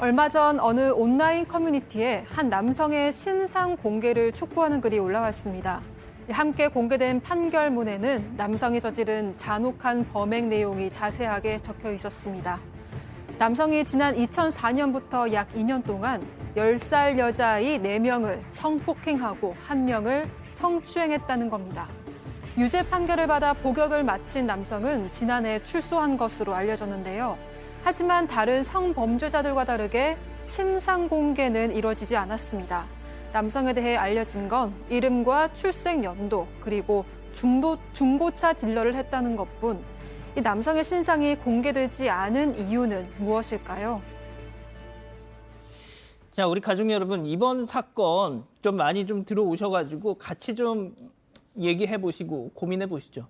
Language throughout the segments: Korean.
얼마 전 어느 온라인 커뮤니티에 한 남성의 신상 공개를 촉구하는 글이 올라왔습니다. 함께 공개된 판결문에는 남성이 저지른 잔혹한 범행 내용이 자세하게 적혀 있었습니다. 남성이 지난 2004년부터 약 2년 동안 10살 여자아이 4명을 성폭행하고 1명을 성추행했다는 겁니다. 유죄 판결을 받아 복역을 마친 남성은 지난해 출소한 것으로 알려졌는데요. 하지만 다른 성범죄자들과 다르게 신상 공개는 이뤄지지 않았습니다. 남성에 대해 알려진 건 이름과 출생 연도 그리고 중고차 딜러를 했다는 것뿐. 이 남성의 신상이 공개되지 않은 이유는 무엇일까요? 자, 우리 가족 여러분, 이번 사건 좀 많이 좀 들어오셔가지고 같이 좀 얘기해 보시고 고민해 보시죠.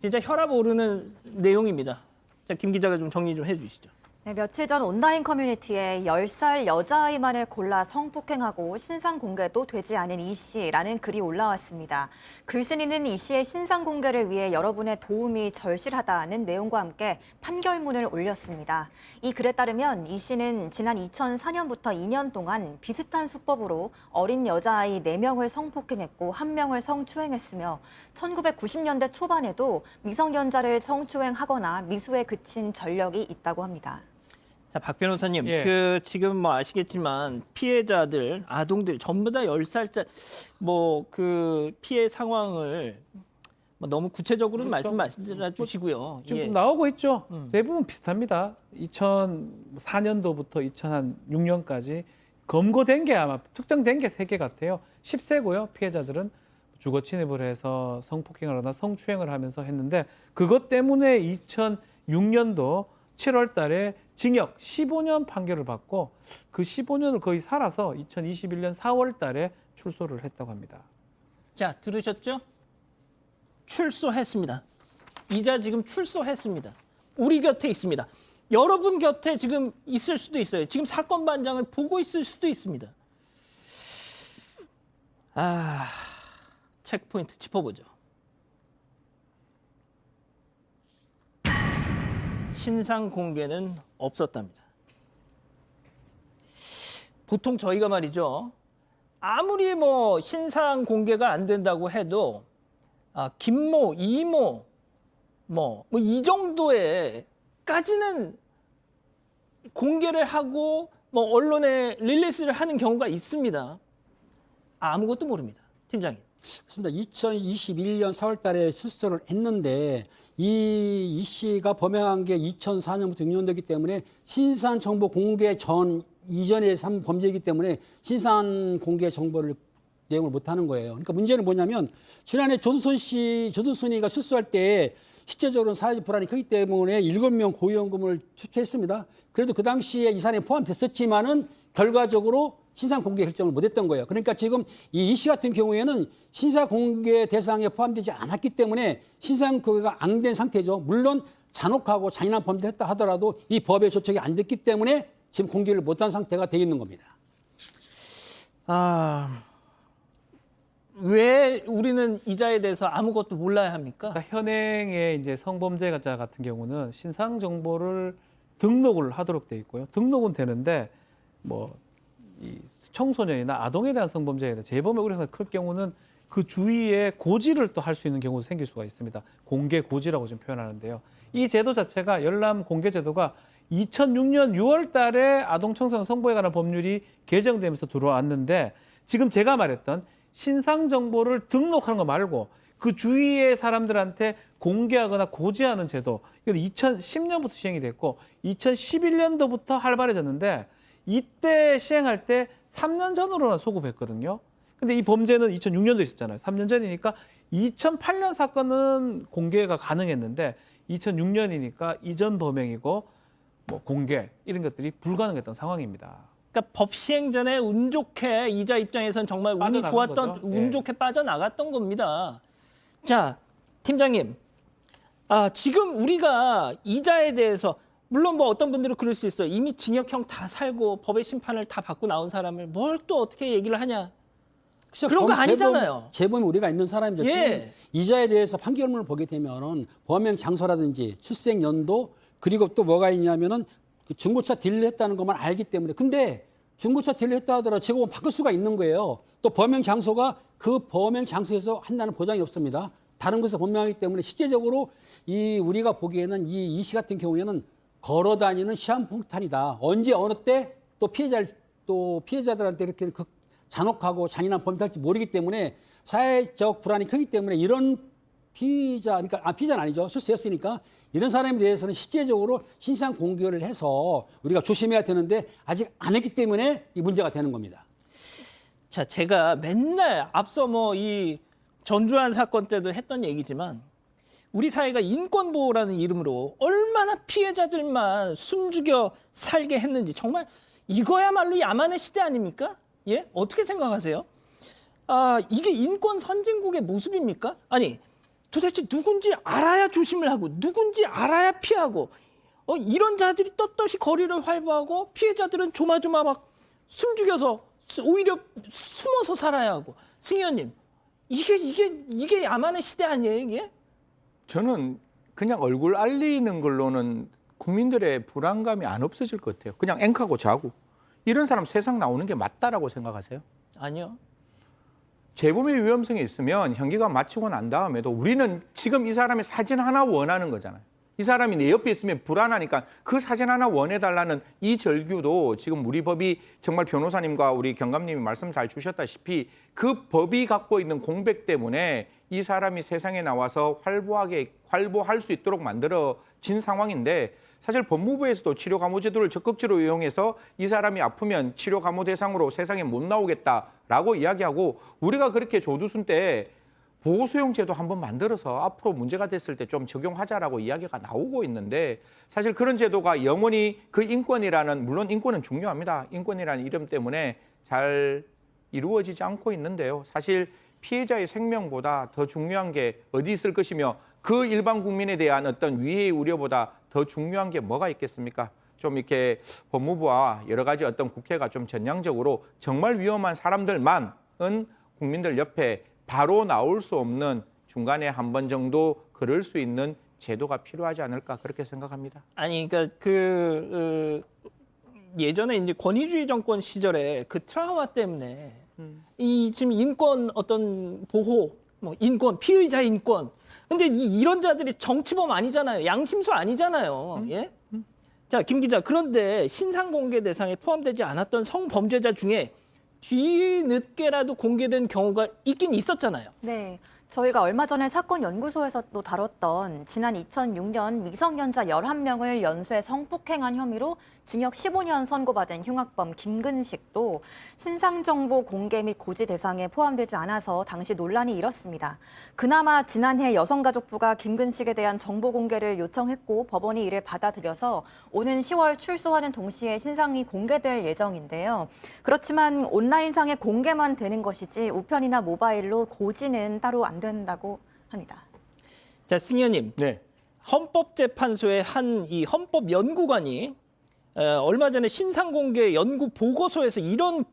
진짜 혈압 오르는 내용입니다. 자, 김 기자가 좀 정리 좀 해주시죠. 네, 며칠 전 온라인 커뮤니티에 10살 여자아이만을 골라 성폭행하고 신상 공개도 되지 않은 이 씨라는 글이 올라왔습니다. 글쓴이는 이 씨의 신상 공개를 위해 여러분의 도움이 절실하다는 내용과 함께 판결문을 올렸습니다. 이 글에 따르면 이 씨는 지난 2004년부터 2년 동안 비슷한 수법으로 어린 여자아이 4명을 성폭행했고 1명을 성추행했으며 1990년대 초반에도 미성년자를 성추행하거나 미수에 그친 전력이 있다고 합니다. 자, 박 변호사님, 예. 지금 뭐 아시겠지만 피해자들, 아동들 전부 다 10살짜리 피해 상황을 뭐 너무 구체적으로는 그렇죠. 말씀 주시고요. 지금 예. 좀 나오고 있죠. 대부분 비슷합니다. 2004년도부터 2006년까지 검거된 게 아마 특정된 게 3개 같아요. 10세고요. 피해자들은 주거 침입을 해서 성폭행을 하거나 성추행을 하면서 했는데 그것 때문에 2006년도 7월 달에 징역 15년 판결을 받고 그 15년을 거의 살아서 2021년 4월 달에 출소를 했다고 합니다. 자, 들으셨죠? 출소했습니다. 이자 지금 출소했습니다. 우리 곁에 있습니다. 여러분 곁에 지금 있을 수도 있어요. 지금 사건 반장을 보고 있을 수도 있습니다. 체크포인트 짚어보죠. 신상 공개는 없었답니다. 보통 저희가 말이죠. 아무리 뭐 신상 공개가 안 된다고 해도 김모, 이모 뭐 이 정도에까지는 공개를 하고 뭐 언론에 릴리스를 하는 경우가 있습니다. 아무것도 모릅니다. 팀장님. 그렇습니다. 2021년 4월 달에 출소를 했는데 이 씨가 범행한 게 2004년부터 6년도이기 때문에 신상 정보 공개 이전에 한 범죄이기 때문에 신상 공개 정보를 내용을 못 하는 거예요. 그러니까 문제는 뭐냐면 지난해 조두순이가 출소할 때 실제적으로는 사회적 불안이 크기 때문에 7명 고위험금을 추체했습니다. 그래도 그 당시에 이 사람이 포함됐었지만은 결과적으로 신상 공개 결정을 못했던 거예요. 그러니까 지금 이 씨 같은 경우에는 신상 공개 대상에 포함되지 않았기 때문에 신상 공개가 안 된 상태죠. 물론 잔혹하고 잔인한 범죄를 했다 하더라도 이 법의 조촉이 안 됐기 때문에 지금 공개를 못한 상태가 돼 있는 겁니다. 왜 우리는 이자에 대해서 아무것도 몰라야 합니까? 그러니까 현행의 이제 성범죄자 같은 경우는 신상 정보를 등록을 하도록 돼 있고요. 등록은 되는데 뭐 이 청소년이나 아동에 대한 성범죄에 대한 재범의 우려가 클 경우는 그 주위에 고지를 또 할 수 있는 경우도 생길 수가 있습니다. 공개 고지라고 좀 표현하는데요. 이 제도 자체가 열람 공개 제도가 2006년 6월 달에 아동 청소년 성보호에 관한 법률이 개정되면서 들어왔는데 지금 제가 말했던 신상 정보를 등록하는 거 말고 그 주위의 사람들한테 공개하거나 고지하는 제도, 이건 2010년부터 시행이 됐고 2011년도부터 활발해졌는데 이때 시행할 때 3년 전으로는 소급했거든요. 근데 이 범죄는 2006년도에 있었잖아요. 3년 전이니까 2008년 사건은 공개가 가능했는데 2006년이니까 이전 범행이고 뭐 공개 이런 것들이 불가능했던 상황입니다. 그러니까 법 시행 전에 운 좋게 이자 입장에선 정말 운이 빠져나간 좋았던 거죠. 운 좋게 빠져나갔던 겁니다. 자, 팀장님. 지금 우리가 이자에 대해서 물론 뭐 어떤 분들은 그럴 수 있어요. 이미 징역형 다 살고 법의 심판을 다 받고 나온 사람을 뭘 또 어떻게 얘기를 하냐. 그런 거 아니잖아요. 재범이 우리가 있는 사람이죠. 예. 이자에 대해서 판결문을 보게 되면은 범행 장소라든지 출생 연도 그리고 또 뭐가 있냐면은 그 중고차 딜을 했다는 것만 알기 때문에. 근데 중고차 딜을 했다 하더라도 직업은 바꿀 수가 있는 거예요. 또 범행 장소가 그 범행 장소에서 한다는 보장이 없습니다. 다른 곳에서 범행하기 때문에 실제적으로 우리가 보기에는 이 씨 같은 경우에는 걸어 다니는 시한폭탄이다. 언제 어느 때 또 피해자들한테 이렇게 잔혹하고 잔인한 범죄를 할지 모르기 때문에 사회적 불안이 크기 때문에 이런 피의자는 아니죠. 실수했으니까 이런 사람에 대해서는 실제적으로 신상 공개를 해서 우리가 조심해야 되는데 아직 안 했기 때문에 이 문제가 되는 겁니다. 자, 제가 맨날 앞서 뭐 이 전주환 사건 때도 했던 얘기지만 우리 사회가 인권보호라는 이름으로 얼마나 피해자들만 숨죽여 살게 했는지 정말 이거야말로 야만의 시대 아닙니까? 예? 어떻게 생각하세요? 이게 인권 선진국의 모습입니까? 아니, 도대체 누군지 알아야 조심을 하고 누군지 알아야 피하고 이런 자들이 떳떳이 거리를 활보하고 피해자들은 조마조마 막 숨죽여서 오히려 숨어서 살아야 하고. 승 의원님, 이게 야만의 시대 아니에요, 이게? 저는 그냥 얼굴 알리는 걸로는 국민들의 불안감이 안 없어질 것 같아요. 그냥 앵커고 자고. 이런 사람 세상 나오는 게 맞다라고 생각하세요? 아니요. 재범의 위험성이 있으면 형기가 마치고 난 다음에도 우리는 지금 이 사람의 사진 하나 원하는 거잖아요. 이 사람이 내 옆에 있으면 불안하니까 그 사진 하나 원해달라는 이 절규도 지금 우리 법이 정말 변호사님과 우리 경감님이 말씀 잘 주셨다시피 그 법이 갖고 있는 공백 때문에 이 사람이 세상에 나와서 활보할 수 있도록 만들어진 상황인데 사실 법무부에서도 치료감호제도를 적극적으로 이용해서 이 사람이 아프면 치료감호 대상으로 세상에 못 나오겠다라고 이야기하고 우리가 그렇게 조두순 때 보호수용제도 한번 만들어서 앞으로 문제가 됐을 때 좀 적용하자라고 이야기가 나오고 있는데 사실 그런 제도가 영원히 그 인권이라는 물론 인권은 중요합니다. 인권이라는 이름 때문에 잘 이루어지지 않고 있는데요. 사실 피해자의 생명보다 더 중요한 게 어디 있을 것이며 그 일반 국민에 대한 어떤 위해의 우려보다 더 중요한 게 뭐가 있겠습니까? 좀 이렇게 법무부와 여러 가지 어떤 국회가 좀 전향적으로 정말 위험한 사람들만은 국민들 옆에 바로 나올 수 없는 중간에 한 번 정도 그럴 수 있는 제도가 필요하지 않을까 그렇게 생각합니다. 아니, 그러니까 예전에 이제 권위주의 정권 시절에 그 트라우마 때문에 이 지금 인권 어떤 보호, 뭐 인권, 피의자 인권. 근데 이런 자들이 정치범 아니잖아요. 양심수 아니잖아요. 예? 자, 김 기자. 그런데 신상 공개 대상에 포함되지 않았던 성범죄자 중에 뒤늦게라도 공개된 경우가 있긴 있었잖아요. 네. 저희가 얼마 전에 사건 연구소에서 또 다뤘던 지난 2006년 미성년자 11명을 연쇄 성폭행한 혐의로 징역 15년 선고받은 흉악범 김근식도 신상정보 공개 및 고지 대상에 포함되지 않아서 당시 논란이 일었습니다. 그나마 지난해 여성가족부가 김근식에 대한 정보 공개를 요청했고 법원이 이를 받아들여서 오는 10월 출소하는 동시에 신상이 공개될 예정인데요. 그렇지만 온라인상의 공개만 되는 것이지 우편이나 모바일로 고지는 따로 안 된다고 합니다. 자, 승 의원님. 네. 헌법재판소의 한 이 헌법연구관이 얼마 전에 신상공개 연구 보고서에서 이런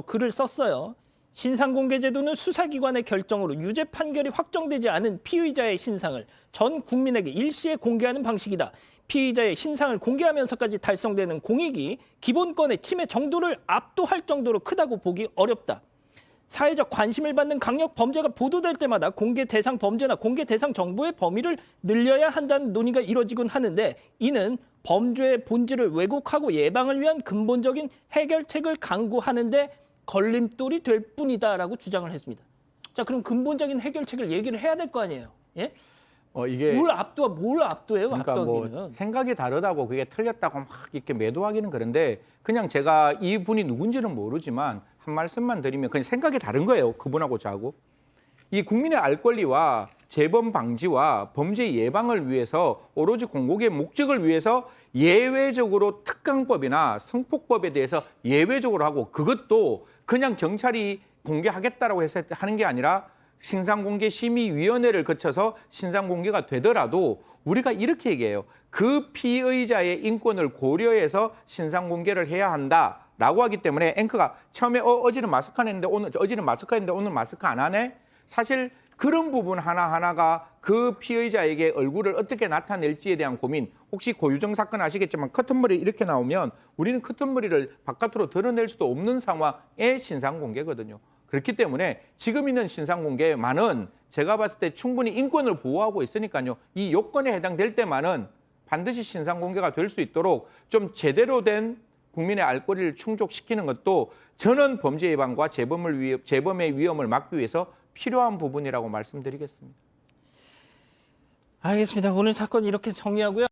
글을 썼어요. 신상공개 제도는 수사기관의 결정으로 유죄 판결이 확정되지 않은 피의자의 신상을 전 국민에게 일시에 공개하는 방식이다. 피의자의 신상을 공개하면서까지 달성되는 공익이 기본권의 침해 정도를 압도할 정도로 크다고 보기 어렵다. 사회적 관심을 받는 강력 범죄가 보도될 때마다 공개 대상 범죄나 공개 대상 정보의 범위를 늘려야 한다는 논의가 이뤄지곤 하는데 이는 범죄의 본질을 왜곡하고 예방을 위한 근본적인 해결책을 강구하는 데 걸림돌이 될 뿐이다라고 주장을 했습니다. 자, 그럼 근본적인 해결책을 얘기를 해야 될 거 아니에요. 예? 이게 뭘 압도해요? 그러니까 압도하기는. 뭐 생각이 다르다고 그게 틀렸다고 막 이렇게 매도하기는 그런데 그냥 제가 이분이 누군지는 모르지만 한 말씀만 드리면 그냥 생각이 다른 거예요. 그분하고 저하고. 이 국민의 알 권리와 재범 방지와 범죄 예방을 위해서 오로지 공공의 목적을 위해서 예외적으로 특강법이나 성폭법에 대해서 예외적으로 하고 그것도 그냥 경찰이 공개하겠다라고 해서 하는 게 아니라 신상공개심의위원회를 거쳐서 신상공개가 되더라도 우리가 이렇게 얘기해요. 그 피의자의 인권을 고려해서 신상공개를 해야 한다라고 하기 때문에 앵커가 처음에 어제는 마스크 안 했는데 오늘 마스크 안 하네? 사실 그런 부분 하나하나가 그 피의자에게 얼굴을 어떻게 나타낼지에 대한 고민. 혹시 고유정 사건 아시겠지만 커튼머리 이렇게 나오면 우리는 커튼머리를 바깥으로 드러낼 수도 없는 상황의 신상공개거든요. 그렇기 때문에 지금 있는 신상공개만은 제가 봤을 때 충분히 인권을 보호하고 있으니까요. 이 요건에 해당될 때만은 반드시 신상공개가 될 수 있도록 좀 제대로 된 국민의 알 권리를 충족시키는 것도 저는 범죄 예방과 재범의 위험을 막기 위해서 필요한 부분이라고 말씀드리겠습니다. 알겠습니다. 오늘 사건 이렇게 정리하고요.